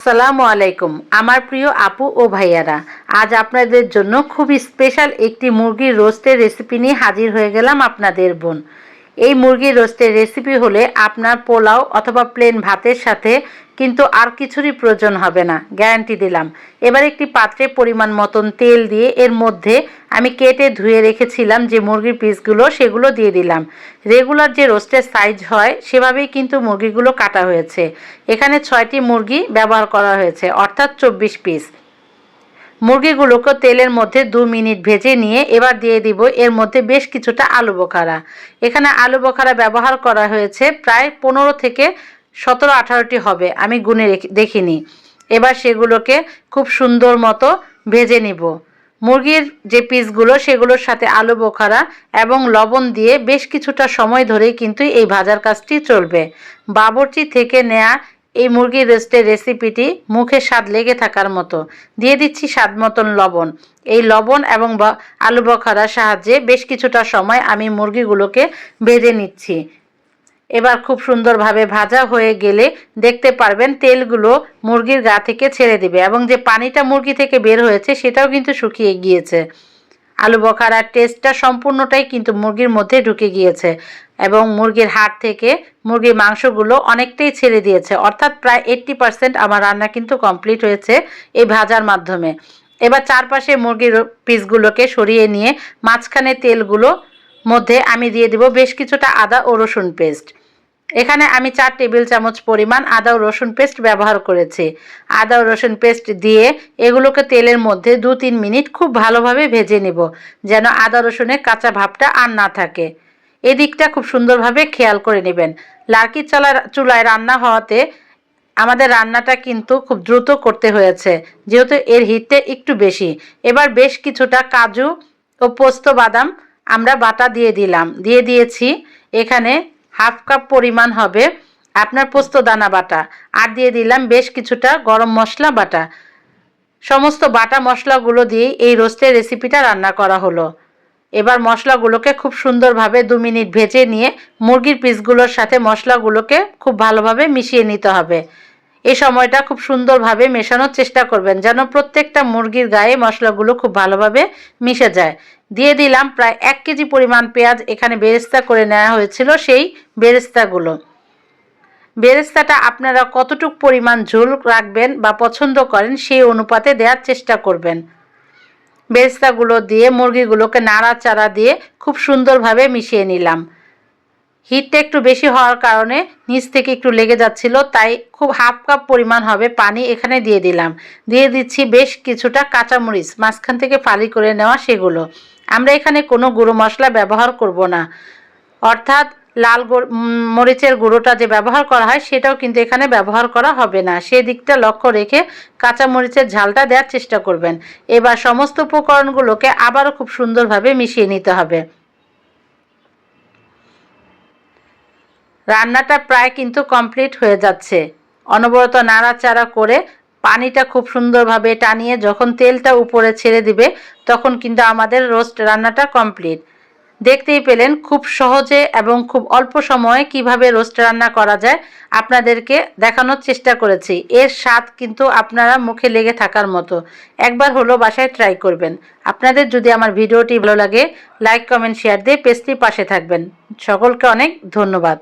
আসসালামু আলাইকুম আমার প্রিয় আপু ও ভাইয়ারা, আজ আপনাদের জন্য খুব স্পেশাল একটি মুরগির রোস্টের রেসিপি নিয়ে হাজির হয়ে গেলাম আপনাদের বোন। এই মুরগির রোস্টের রেসিপি হলে আপনার পোলাও অথবা প্লেন ভাতের সাথে কিন্তু আর কিছুরই প্রয়োজন হবে না, গ্যারান্টি দিলাম। এবার একটি পাত্রে পরিমাণ মতন তেল দিয়ে এর মধ্যে আমি কেটে ধুয়ে রেখেছিলাম যে মুরগির পিসগুলো, সেগুলো দিয়ে দিলাম। রেগুলার যে রোস্টের সাইজ হয় সেভাবেই কিন্তু মুরগিগুলো কাটা হয়েছে। এখানে 6টি মুরগি ব্যবহার করা হয়েছে, অর্থাৎ 24 পিস। মুরগিগুলোকে তেলের মধ্যে 2 মিনিট ভেজে নিয়ে এবার দিয়ে দিব এর মধ্যে বেশ কিছুটা আলু বোখারা। এখানে আলু বোখারা ব্যবহার করা হয়েছে প্রায় 15 থেকে 17-18টি হবে, আমি গুনে দেখিনি। এবার সেগুলোকে খুব সুন্দর মতো ভেজে নিব। মুরগির যে পিসগুলো সেগুলোর সাথে আলু বোখারা এবং লবণ দিয়ে বেশ কিছুটা সময় ধরেই কিন্তু এই ভাজার কাজটি চলবে। বাবুর্চি থেকে নেয়া এই মুরগির রোস্টের রেসিপিটি মুখে স্বাদ লেগে থাকার মতো। দিয়ে দিচ্ছি স্বাদ মতন লবণ। এই লবণ এবং আলু বোখারার সাহায্যে বেশ কিছুটা সময় আমি মুরগিগুলোকে ভেজে নিচ্ছি। এবার খুব সুন্দরভাবে ভাজা হয়ে গেলে দেখতে পারবেন তেলগুলো মুরগির গা থেকে ছেড়ে দিবে এবং যে পানিটা মুরগি থেকে বের হয়েছে সেটাও কিন্তু শুকিয়ে গিয়েছে। আলু বোখারার টেস্টটা সম্পূর্ণটাই কিন্তু মুরগির মধ্যে ঢুকে গিয়েছে এবং মুরগির হাড় থেকে মুরগির মাংসগুলো অনেকটাই ছেড়ে দিয়েছে, অর্থাৎ প্রায় 80% আমার রান্না কিন্তু কমপ্লিট হয়েছে এই ভাজার মাধ্যমে। এবার চারপাশে মুরগির পিসগুলোকে সরিয়ে নিয়ে মাঝখানে তেলগুলো মধ্যে আমি দিয়ে দিব বেশ কিছুটা আদা ও রসুন পেস্ট। এখানে আমি 4 টেবিল চামচ পরিমাণ আদা ও রসুন পেস্ট ব্যবহার করেছি। আদা ও রসুন পেস্ট দিয়ে এগুলোকে তেলের মধ্যে 2-3 মিনিট খুব ভালোভাবে ভেজে নেব, যেন আদা রসুনের কাঁচা ভাবটা আর না থাকে। এদিকটা খুব সুন্দরভাবে খেয়াল করে নেবেন। লার্কি চুলায় রান্না হওয়াতে আমাদের রান্নাটা কিন্তু খুব দ্রুত করতে হয়েছে, যেহেতু এর হিটটা একটু বেশি। এবার বেশ কিছুটা কাজু ও পোস্ত বাদাম আমরা বাটা দিয়ে দিয়েছি। এখানে হাফ কাপ পরিমাণ হবে আপনার পোস্ত দানা বাটা, আর দিয়ে দিলাম বেশ কিছুটা গরম মশলা বাটা। সমস্ত বাটা মশলাগুলো দিয়ে এই রোস্টের রেসিপিটা রান্না করা হলো। এবার মশলাগুলোকে খুব সুন্দরভাবে 2 মিনিট ভেজে নিয়ে মুরগির পিসগুলোর সাথে মশলাগুলোকে খুব ভালোভাবে মিশিয়ে নিতে হবে। এই সময়টা খুব সুন্দরভাবে মেশানোর চেষ্টা করবেন, যেন প্রত্যেকটা মুরগির গায়ে মশলাগুলো খুব ভালোভাবে মিশে যায়। দিয়ে দিলাম প্রায় 1 কেজি পরিমাণ পেঁয়াজ, এখানে বেরেস্তা করে নেওয়া হয়েছিল সেই বেরেস্তাগুলো। বেরেস্তাটা আপনারা কতটুকু পরিমাণ ঝোল রাখবেন বা পছন্দ করেন সেই অনুপাতে দেওয়ার চেষ্টা করবেন। বেরেস্তাগুলো দিয়ে মুরগিগুলোকে নাড়াচাড়া দিয়ে খুব সুন্দরভাবে মিশিয়ে নিলাম। হিটটা একটু বেশি হওয়ার কারণে নিচ থেকে একটু লেগে যাচ্ছিল, তাই খুব হাফ কাপ পরিমাণ হবে পানি এখানে দিয়ে দিলাম। দিয়ে দিচ্ছি বেশ কিছুটা কাঁচামরিচ মাঝখান থেকে ফালি করে নেওয়া, সেগুলো। আমরা এখানে কোনো গুঁড়ো মশলা ব্যবহার করব না, অর্থাৎ লাল মরিচের গুঁড়োটা যে ব্যবহার করা হয় সেটাও কিন্তু এখানে ব্যবহার করা হবে না। সেদিকটা লক্ষ্য রেখে কাঁচামরিচের ঝালটা দেওয়ার চেষ্টা করবেন। এবার সমস্ত উপকরণগুলোকে আবারও খুব সুন্দরভাবে মিশিয়ে নিতে হবে। রান্নাটা প্রায় কিন্তু কমপ্লিট হয়ে যাচ্ছে। অনবরত নাড়াচাড়া করে পানিটা খুব সুন্দরভাবে টানিয়ে যখন তেলটা উপরে ছেড়ে দিবে তখন কিন্তু আমাদের রোস্ট রান্নাটা কমপ্লিট। দেখতেই পেলেন খুব সহজে এবং খুব অল্প সময়ে কিভাবে রোস্ট রান্না করা যায় আপনাদেরকে দেখানোর চেষ্টা করেছি। এর স্বাদ কিন্তু আপনারা মুখে লেগে থাকার মতো। একবার হলো বাসায় ট্রাই করবেন। আপনাদের যদি আমার ভিডিওটি ভালো লাগে লাইক কমেন্ট শেয়ার দিয়ে পেজটির পাশে থাকবেন। সকলকে অনেক ধন্যবাদ।